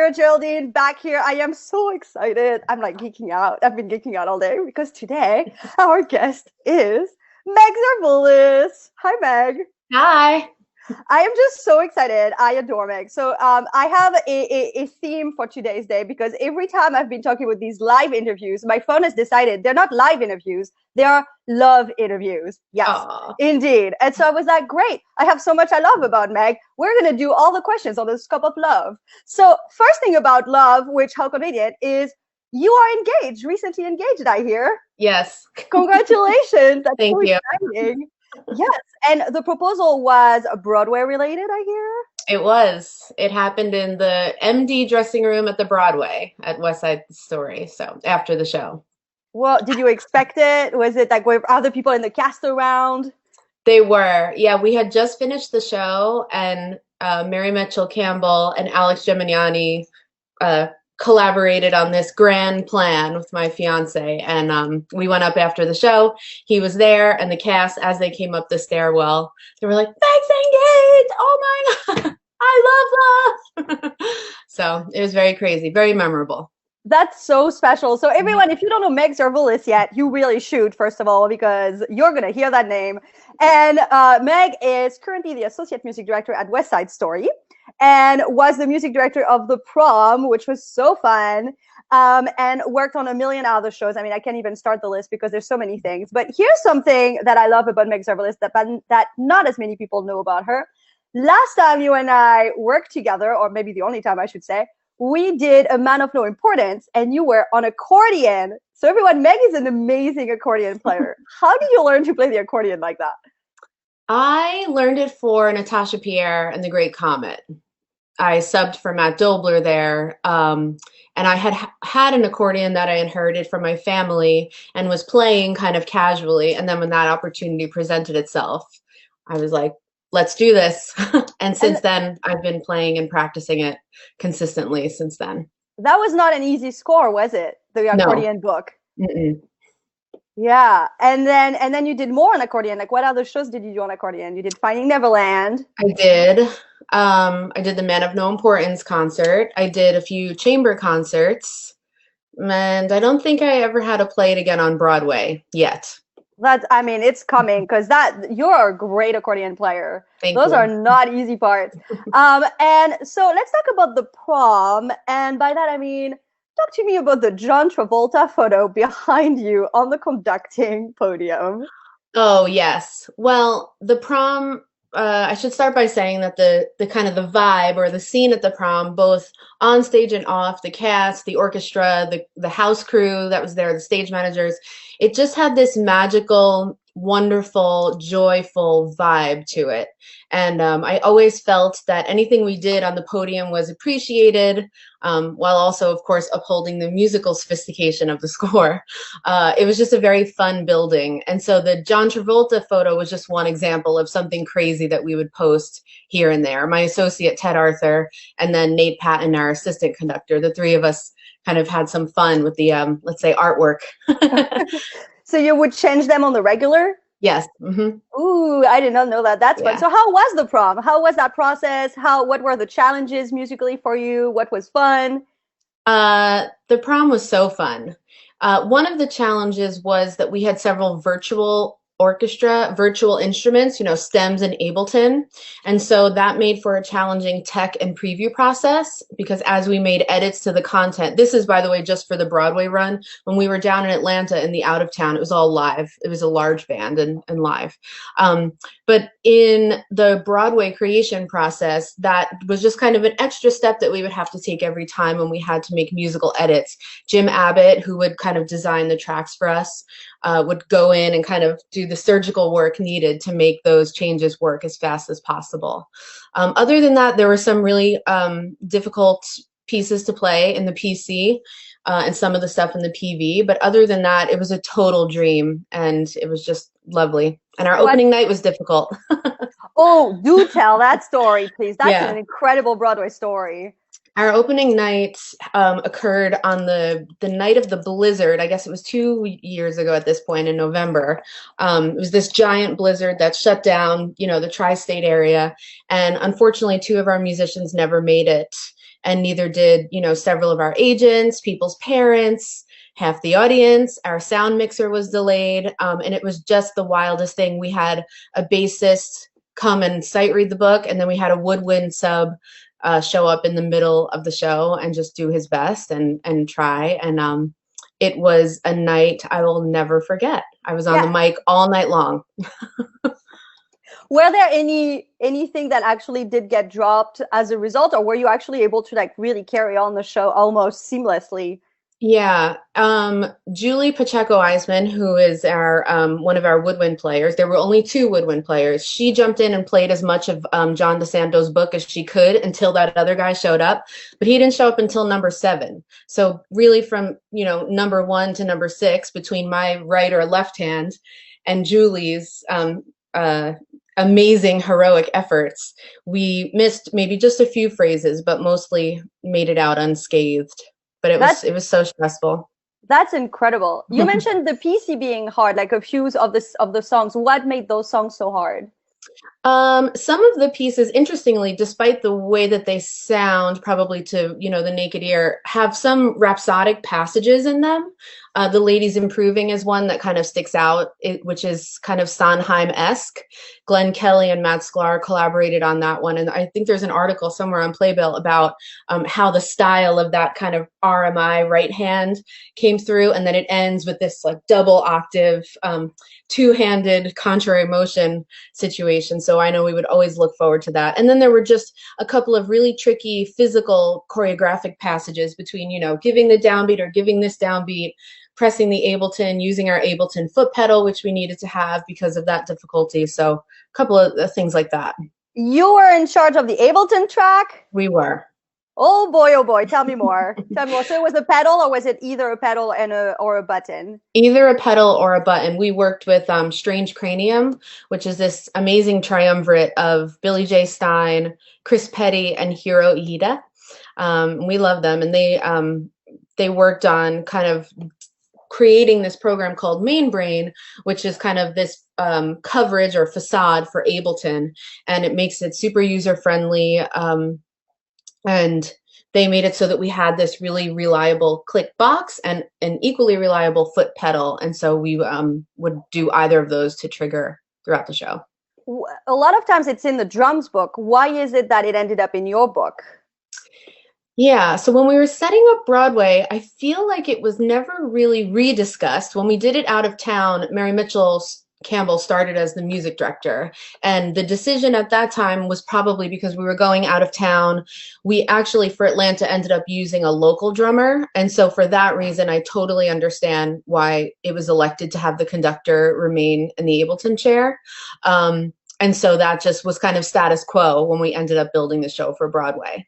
here, Geraldine, back here. I am so excited. I'm like geeking out. I've been geeking out all day because today our guest is Meg Zervoulis. Hi, Meg. Hi. I am just so excited. I adore Meg. So I have a theme for today's day because every time I've been talking with these live interviews, my phone has decided they're not live interviews, they are love interviews. Yes, Aw. indeed. And so I was like, great, I have so much I love about Meg. We're going to do all the questions on the scope of love. So first thing about love, which how convenient, is you are engaged, recently engaged, I hear. Yes. Congratulations. That's Thank so you. exciting. Yes, and the proposal was Broadway related, I hear. It was. It happened in the MD dressing room at the Broadway at West Side Story. So after the show, Well, did you expect it? Was it like were other people in the cast around? they were. Yeah, we had just finished the show, and Mary Mitchell Campbell and Alex Gemignani uh, collaborated on this grand plan with my fiance. And we went up after the show. He was there, and the cast, as they came up the stairwell, they were like, "Meg's engaged! Oh my God, I love love!" So it was very crazy, very memorable. That's so special. So everyone, if you don't know Meg Zervoulis yet, you really should, first of all, because you're going to hear that name. And Meg is currently the Associate Music Director at West Side Story and was the music director of The Prom, which was so fun, and worked on a million other shows. I mean, I can't even start the list because there's so many things. But here's something that I love about Meg Zervoulis that not as many people know about her. Last time you and I worked together, or maybe the only time I should say, we did A Man of No Importance, and you were on accordion. So everyone, Meg is an amazing accordion player. How did you learn to play the accordion like that? I learned it for Natasha Pierre and the Great Comet. I subbed for Matt Dobler there, and I had an accordion that I inherited from my family and was playing kind of casually. And then when that opportunity presented itself, I was like, "Let's do this!" And And since then, I've been playing and practicing it consistently since then. that was not an easy score, was it? The No. accordion book. Mm-mm. Yeah. And then you did more on accordion. Like what other shows did you do on accordion? You did Finding Neverland. I did. I did the Man of No Importance concert. I did a few chamber concerts, and I don't think I ever had to play it again on Broadway yet. I mean, it's coming because you're a great accordion player. Thank Those are you. not easy parts. And so let's talk about The Prom. And by that, I mean, talk to me about the John Travolta photo behind you on the conducting podium. Oh, yes. Well, the prom, I should start by saying that the kind of the vibe or the scene at the prom, both on stage and off, the cast, the orchestra, the house crew that was there, the stage managers, it just had this magical, wonderful, joyful vibe to it. And I always felt that anything we did on the podium was appreciated, while also, of course, upholding the musical sophistication of the score. It was just a very fun building. And so the John Travolta photo was just one example of something crazy that we would post here and there. My associate, Ted Arthur, and then Nate Patton, our assistant conductor, the three of us kind of had some fun with the, let's say, artwork. So you would change them on the regular? Yes. Hmm. Ooh, I did not know that. That's fun. Yeah. So how was the prom? How was that process? What were the challenges musically for you? What was fun? The prom was so fun. One of the challenges was that we had several virtual instruments, stems and Ableton. And so that made for a challenging tech and preview process because as we made edits to the content, this is, by the way, just for the Broadway run. When we were down in Atlanta in the out of town, it was all live. It was a large band and live. But in the Broadway creation process, that was just kind of an extra step that we would have to take every time when we had to make musical edits. Jim Abbott, who would kind of design the tracks for us, would go in and kind of do the surgical work needed to make those changes work as fast as possible. Other than that, there were some really difficult pieces to play in the PC and some of the stuff in the PV. But other than that, it was a total dream and it was just lovely. And our What? opening night was difficult. Oh, do tell that story, please. That's an Yeah. incredible Broadway story. Our opening night occurred on the night of the blizzard. I guess it was 2 years ago at this point in November. It was this giant blizzard that shut down, the tri-state area. And unfortunately, two of our musicians never made it. and neither did, you know, several of our agents, people's parents, half the audience. Our sound mixer was delayed, and it was just the wildest thing. We had a bassist come and sight read the book, and then we had a woodwind sub show up in the middle of the show and just do his best and try. And it was a night I will never forget. I was on the mic all night long. Were there anything that actually did get dropped as a result, or were you actually able to like really carry on the show almost seamlessly? Yeah, Julie Pacheco Eisman, who is our one of our woodwind players. There were only two woodwind players. She jumped in and played as much of John DeSanto's book as she could until that other guy showed up, but he didn't show up until number 7. So really, from number 1 to number 6, between my right or left hand and Julie's amazing heroic efforts, we missed maybe just a few phrases, but mostly made it out unscathed. But it was so stressful. That's incredible. You mentioned the PC being hard, like a few of the songs. What made those songs so hard? Some of the pieces, interestingly, despite the way that they sound, probably to the naked ear, have some rhapsodic passages in them. The Ladies Improving is one that kind of sticks out, which is kind of Sondheim-esque. Glenn Kelly and Matt Sklar collaborated on that one, and I think there's an article somewhere on Playbill about how the style of that kind of RMI right hand came through, and then it ends with this like double octave, two-handed contrary motion situation. So I know we would always look forward to that. And then there were just a couple of really tricky physical choreographic passages between, giving the downbeat or giving this downbeat, pressing the Ableton, using our Ableton foot pedal, which we needed to have because of that difficulty. So a couple of things like that. You were in charge of the Ableton track? We were. Oh boy. Tell me more. Tell me more. So it was a pedal, or was it either a pedal and or a button? Either a pedal or a button. We worked with Strange Cranium, which is this amazing triumvirate of Billy J. Stein, Chris Petty, and Hiro Iida. We love them, and they worked on kind of creating this program called MainBrain, which is kind of this coverage or facade for Ableton, and it makes it super user-friendly. And they made it so that we had this really reliable click box and an equally reliable foot pedal. And so we would do either of those to trigger throughout the show. A lot of times it's in the drums book. Why is it that it ended up in your book? Yeah, so when we were setting up Broadway, I feel like it was never really rediscussed. When we did it out of town, Mary Mitchell Campbell started as the music director, and the decision at that time was probably because we were going out of town. We actually, for Atlanta, ended up using a local drummer, and so for that reason, I totally understand why it was elected to have the conductor remain in the Ableton chair. And so that just was kind of status quo when we ended up building the show for Broadway.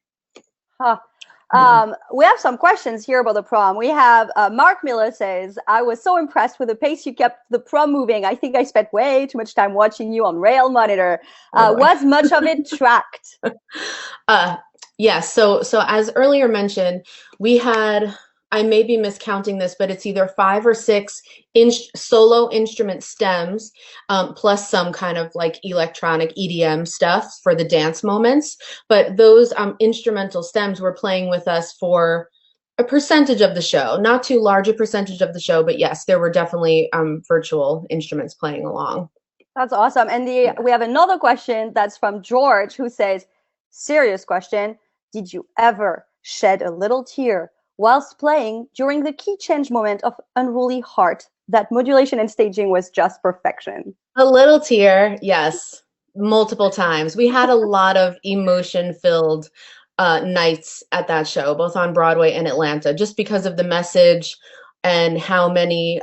We have some questions here about the prom. We have Mark Miller says, I was so impressed with the pace you kept the prom moving. I think I spent way too much time watching you on Rail Monitor. Was much of it tracked? Yes. So as earlier mentioned, we had, I may be miscounting this, but it's either 5 or 6 solo instrument stems, plus some kind of like electronic EDM stuff for the dance moments. But those instrumental stems were playing with us for a percentage of the show, not too large a percentage of the show, but yes, there were definitely virtual instruments playing along. That's awesome. And we have another question that's from George, who says, serious question, did you ever shed a little tear whilst playing during the key change moment of Unruly Heart? That modulation and staging was just perfection. A little tear, yes, multiple times. We had a lot of emotion-filled nights at that show, both on Broadway and Atlanta, just because of the message and how many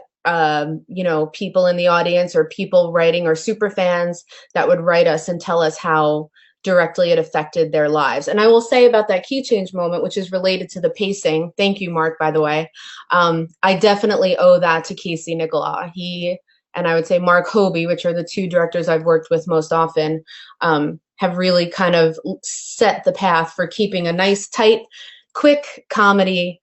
people in the audience or people writing or super fans that would write us and tell us how directly it affected their lives. And I will say about that key change moment, which is related to the pacing, thank you, Mark, by the way, I definitely owe that to Casey Nicola. He and I would say Mark Hobie, which are the two directors I've worked with most often, have really kind of set the path for keeping a nice, tight, quick comedy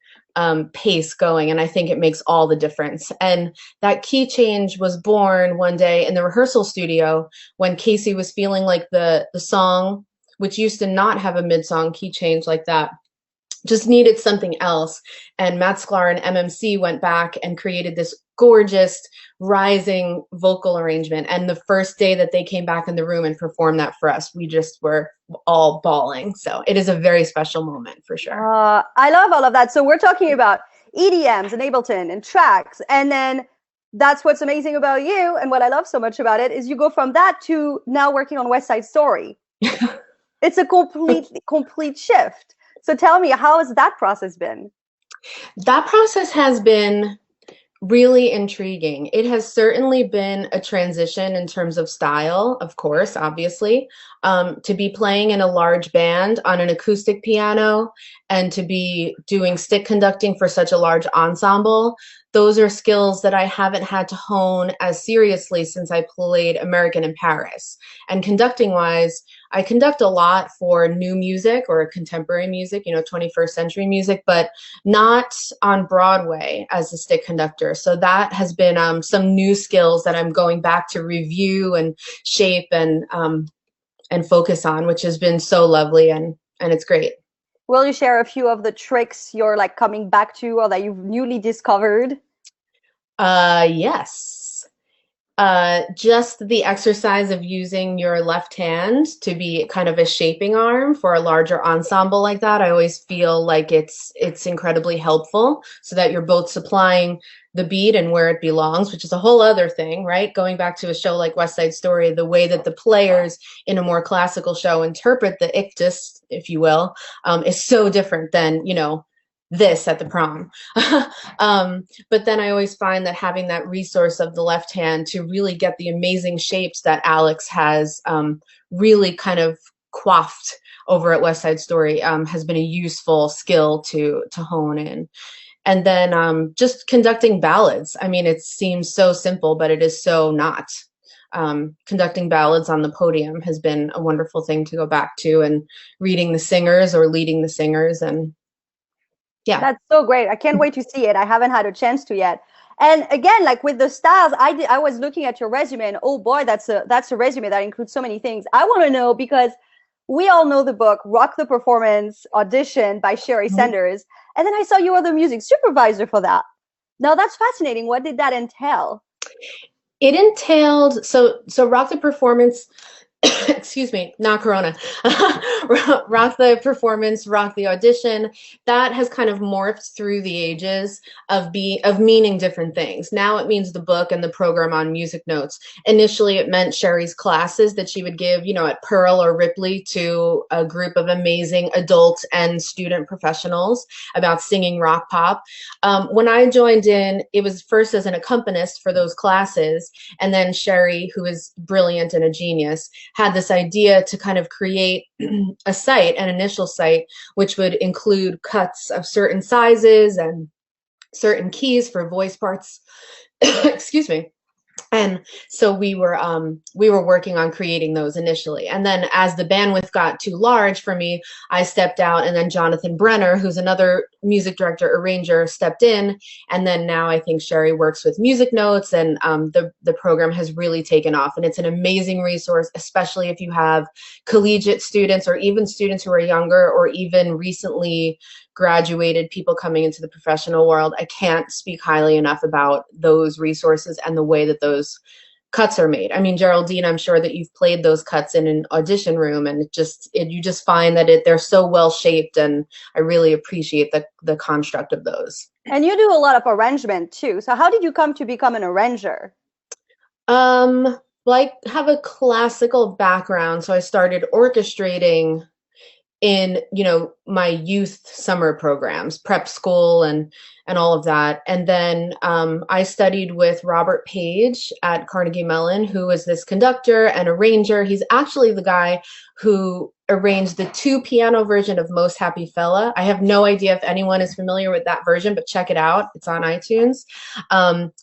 pace going, and I think it makes all the difference. And that key change was born one day in the rehearsal studio when Casey was feeling like the song, which used to not have a mid-song key change like that, just needed something else. And Matt Sklar and MMC went back and created this gorgeous rising vocal arrangement. And the first day that they came back in the room and performed that for us, we just were all bawling. So it is a very special moment for sure. I love all of that. So we're talking about EDMs and Ableton and tracks. And then that's what's amazing about you. And what I love so much about it is you go from that to now working on West Side Story. It's a complete shift. So tell me, how has that process been? That process has been really intriguing. It has certainly been a transition in terms of style, of course, obviously, to be playing in a large band on an acoustic piano and to be doing stick conducting for such a large ensemble. Those are skills that I haven't had to hone as seriously since I played American in Paris. And conducting wise, I conduct a lot for new music or contemporary music, 21st century music, but not on Broadway as a stick conductor. So that has been some new skills that I'm going back to review and shape and focus on, which has been so lovely and it's great. Will you share a few of the tricks you're like coming back to or that you've newly discovered? Yes. Just the exercise of using your left hand to be kind of a shaping arm for a larger ensemble like that. I always feel like it's incredibly helpful so that you're both supplying the beat and where it belongs, which is a whole other thing, right? Going back to a show like West Side Story, the way that the players in a more classical show interpret the ictus, if you will, is so different than, this at the prom. But then I always find that having that resource of the left hand to really get the amazing shapes that Alex has really kind of coiffed over at West Side Story has been a useful skill to hone in. And then just conducting ballads. I mean, it seems so simple, but it is so not. Conducting ballads on the podium has been a wonderful thing to go back to, and reading the singers or leading the singers. And yeah. That's so great. I can't wait to see it. I haven't had a chance to yet. And again, like with the styles, I was looking at your resume and oh boy, that's a resume that includes so many things. I want to know because we all know the book Rock the Performance Audition by Sherry Sanders. And then I saw you were the music supervisor for that. Now that's fascinating. What did that entail? It entailed, so Rock the Performance, excuse me, not Corona, Rock the Performance, Rock the Audition, that has kind of morphed through the ages of meaning different things. Now it means the book and the program on music notes. Initially it meant Sherry's classes that she would give, at Pearl or Ripley to a group of amazing adult and student professionals about singing rock pop. When I joined in, it was first as an accompanist for those classes, and then Sherry, who is brilliant and a genius, had this idea to kind of create a site, an initial site, which would include cuts of certain sizes and certain keys for voice parts. Excuse me. And so we were working on creating those initially. And then as the bandwidth got too large for me, I stepped out, and then Jonathan Brenner, who's another music director, arranger, stepped in. And then now I think Sherry works with music notes, and the program has really taken off. And it's an amazing resource, especially if you have collegiate students or even students who are younger or even recently graduated people coming into the professional world. I can't speak highly enough about those resources and the way that those cuts are made. I mean, Geraldine, I'm sure that you've played those cuts in an audition room, and you just find that they're so well shaped, and I really appreciate the construct of those. And you do a lot of arrangement too. So how did you come to become an arranger? Well, I have a classical background, so I started orchestrating in, my youth summer programs, prep school and all of that. And then I studied with Robert Page at Carnegie Mellon, who is this conductor and arranger. He's actually the guy who arranged the 2-piano version of Most Happy Fella. I have no idea if anyone is familiar with that version, but check it out. It's on iTunes.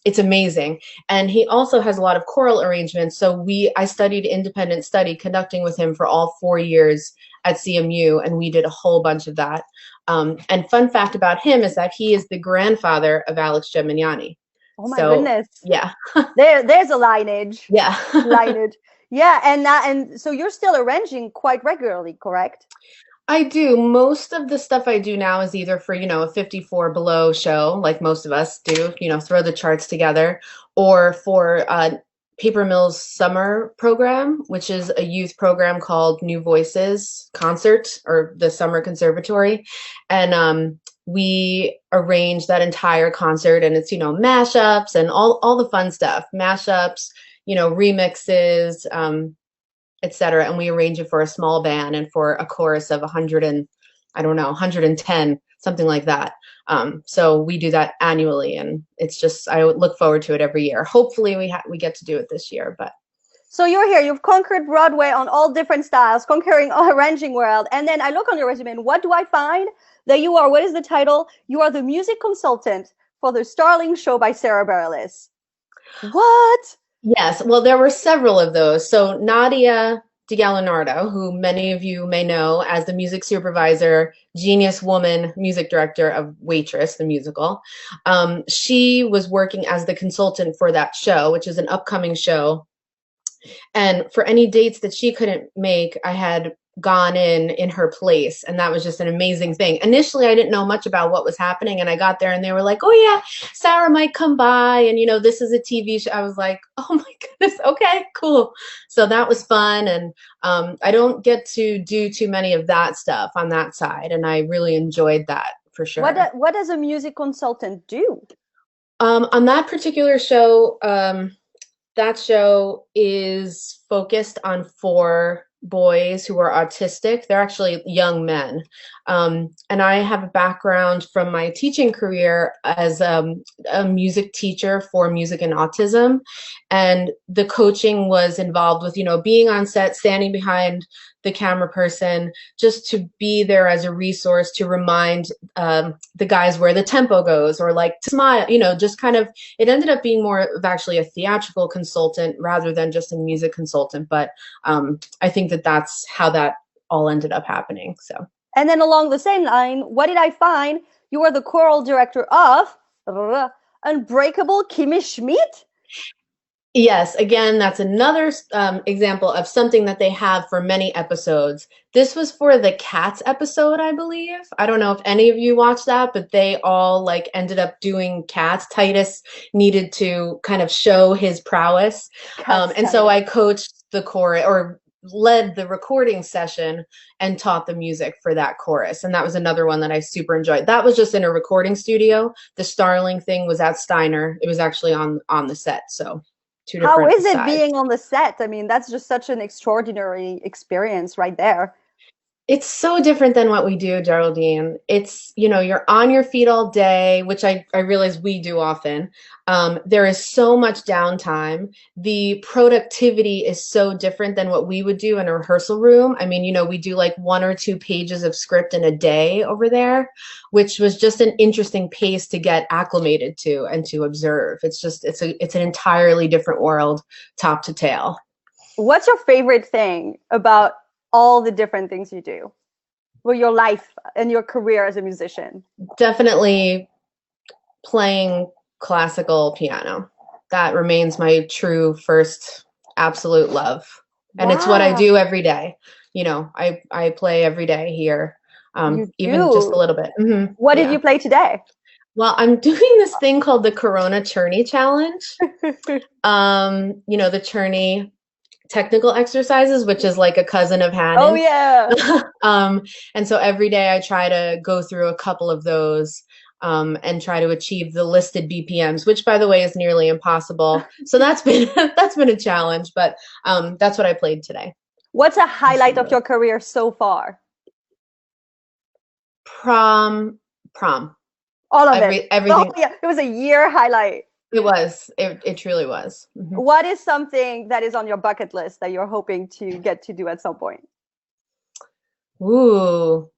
It's amazing. And he also has a lot of choral arrangements. So I studied independent study conducting with him for all 4 years at CMU, and we did a whole bunch of that. And fun fact about him is that he is the grandfather of Alex Gemignani. Oh my goodness. Yeah. There's a lineage. Yeah. Lineage. Yeah, and so you're still arranging quite regularly, correct? I do. Most of the stuff I do now is either for, a 54 below show, like most of us do, throw the charts together, or for Paper Mill's summer program, which is a youth program called New Voices Concert or the Summer Conservatory. And we arrange that entire concert, and it's, mashups and all the fun stuff, mashups, remixes, etc. And we arrange it for a small band and for a chorus of 100 and I don't know, 110, something like that. So we do that annually, and it's just I look forward to it every year. Hopefully we get to do it this year, but. So you're here, you've conquered Broadway on all different styles, conquering a arranging world. And then I look on your resume, and what do I find? That you are, what is the title? You are the music consultant for the Starling Show by Sarah Bareilles. What? Yes, well, there were several of those. So Nadia DiGallinardo, who many of you may know as the music supervisor, genius woman, music director of Waitress, the musical, she was working as the consultant for that show, which is an upcoming show. And for any dates that she couldn't make, I had gone in her place, and that was just an amazing thing. Initially, I didn't know much about what was happening, and I got there and they were like, oh yeah, Sarah might come by, and this is a TV show. I was like, oh my goodness, okay, cool. So that was fun, and I don't get to do too many of that stuff on that side, and I really enjoyed that for sure. What does a music consultant do? On that particular show, that show is focused on 4 boys who are autistic. They're actually young men. And I have a background from my teaching career as a music teacher for music and autism. And the coaching was involved with, being on set, standing behind the camera person, just to be there as a resource to remind the guys where the tempo goes, or like to smile, just kind of, it ended up being more of actually a theatrical consultant rather than just a music consultant. But I think that's how that all ended up happening. So. And then along the same line, what did I find? You are the choral director of Unbreakable Kimmy Schmidt. Yes, again, that's another example of something that they have for many episodes. This was for the Cats episode, I believe. I don't know if any of you watched that, but they all ended up doing Cats. Titus needed to kind of show his prowess. And so I coached the chorus, or led the recording session, and taught the music for that chorus. And that was another one that I super enjoyed. That was just in a recording studio. The Starling thing was at Steiner. It was actually on the set, so. How is it being on the set? I mean, that's just such an extraordinary experience right there. It's so different than what we do, Geraldine. It's, you're on your feet all day, which I realize we do often. There is so much downtime. The productivity is so different than what we would do in a rehearsal room. I mean, we do like 1 or 2 pages of script in a day over there, which was just an interesting pace to get acclimated to and to observe. It's just, it's an entirely different world, top to tail. What's your favorite thing about all the different things you do for your life and your career as a musician? Definitely playing classical piano. That remains my true first absolute love. And It's what I do every day. I play every day here, even just a little bit. Mm-hmm. What did you play today? Well, I'm doing this thing called the Corona Tourney Challenge. The tourney technical exercises, which is like a cousin of Hanon. Oh yeah. And so every day I try to go through a couple of those and try to achieve the listed BPMs, which by the way is nearly impossible. So that's been a challenge, but that's what I played today. What's a highlight of your career so far? Prom. All of it. Everything. Oh, yeah. It was a year highlight. It was. It truly was. Mm-hmm. What is something that is on your bucket list that you're hoping to get to do at some point? Ooh,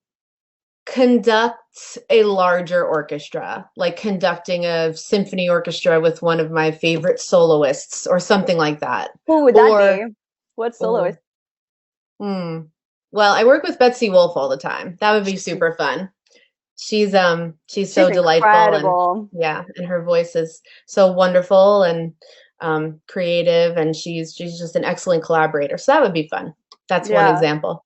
conduct a larger orchestra, like conducting a symphony orchestra with one of my favorite soloists or something like that. Who would that be? What soloist? Well, I work with Betsy Wolfe all the time. That would be super fun. She's so delightful, and her voice is so wonderful and creative, and she's just an excellent collaborator. So that would be fun. That's one Yeah. example.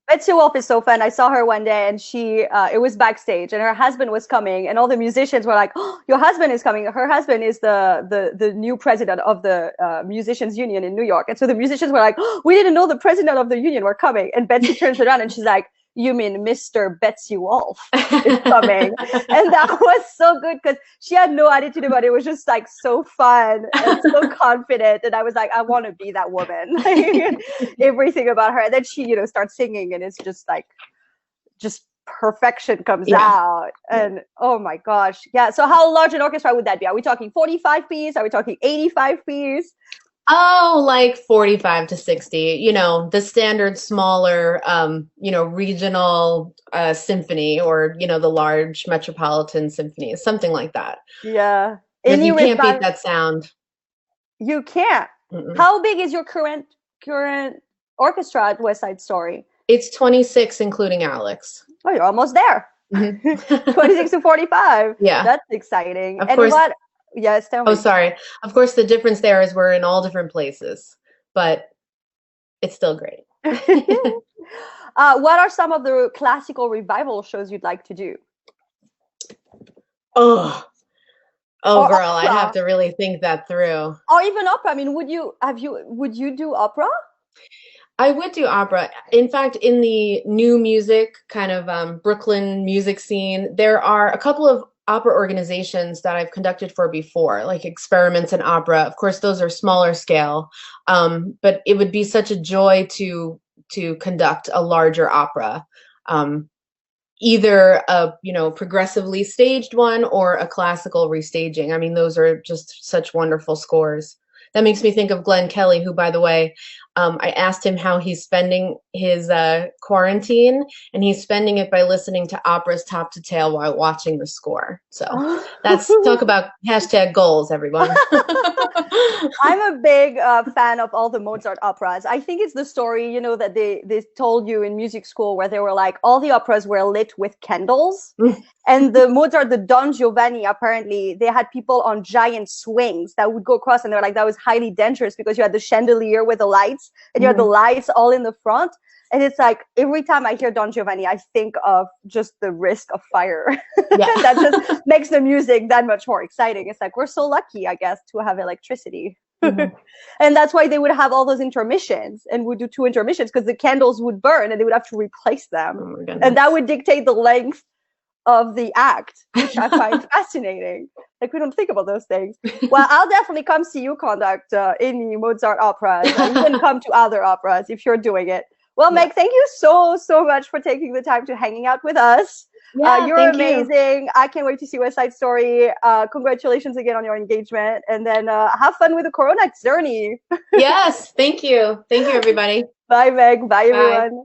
Betsy Wolf is so fun. I saw her one day and she, it was backstage and her husband was coming and all the musicians were like, oh, your husband is coming. Her husband is the new president of the musicians union in New York. And so the musicians were like, oh, we didn't know the president of the union were coming. And Betsy turns around and she's like, you mean Mr. Betsy Wolf is coming. And that was so good because she had no attitude about it. It was just like so fun and so confident. And I was like, I want to be that woman. Like, everything about her. And then she, starts singing and it's just like, just perfection comes out. And oh my gosh. Yeah. So how large an orchestra would that be? Are we talking 45 piece? Are we talking 85 piece? Oh, like 45 to 60, the standard smaller, regional symphony or, the large metropolitan symphonies, something like that. Yeah. Because you can't beat that sound. You can't. How big is your current orchestra at West Side Story? It's 26, including Alex. Oh, you're almost there. 26 to 45. Yeah. That's exciting. Of course. Yes, tell me. Oh, sorry. Of course, the difference there is we're in all different places, but it's still great. What are some of the classical revival shows you'd like to do? Oh, girl, I'd have to really think that through. Or even opera. I mean, would you do opera? I would do opera. In fact, in the new music kind of Brooklyn music scene, there are a couple of opera organizations that I've conducted for before, like Experiments in Opera. Of course, those are smaller scale, but it would be such a joy to conduct a larger opera, either a progressively staged one or a classical restaging. I mean, those are just such wonderful scores. That makes me think of Glenn Kelly, who, by the way, I asked him how he's spending his quarantine, and he's spending it by listening to operas top to tail while watching the score. So that's talk about #goals, everyone. I'm a big fan of all the Mozart operas. I think it's the story, that they told you in music school where they were like, all the operas were lit with candles. And the Mozart, the Don Giovanni, apparently, they had people on giant swings that would go across, and they were like, that was highly dangerous because you had the chandelier with the lights, and you had the lights all in the front. And it's like, every time I hear Don Giovanni, I think of just the risk of fire. Yeah. That just makes the music that much more exciting. It's like, we're so lucky, I guess, to have electricity. And that's why they would have all those intermissions and would do 2 intermissions, because the candles would burn and they would have to replace them. Oh, and that would dictate the length of the act, which I find fascinating. Like, we don't think about those things. Well, I'll definitely come see you conduct any Mozart operas, and even come to other operas if you're doing it. Well, Meg, thank you so much for taking the time to hanging out with us. Yeah, you're amazing. I can't wait to see West Side Story. Congratulations again on your engagement, and then have fun with the Corona journey. Yes, thank you. Thank you, everybody. Bye, Meg. Bye, everyone. Bye.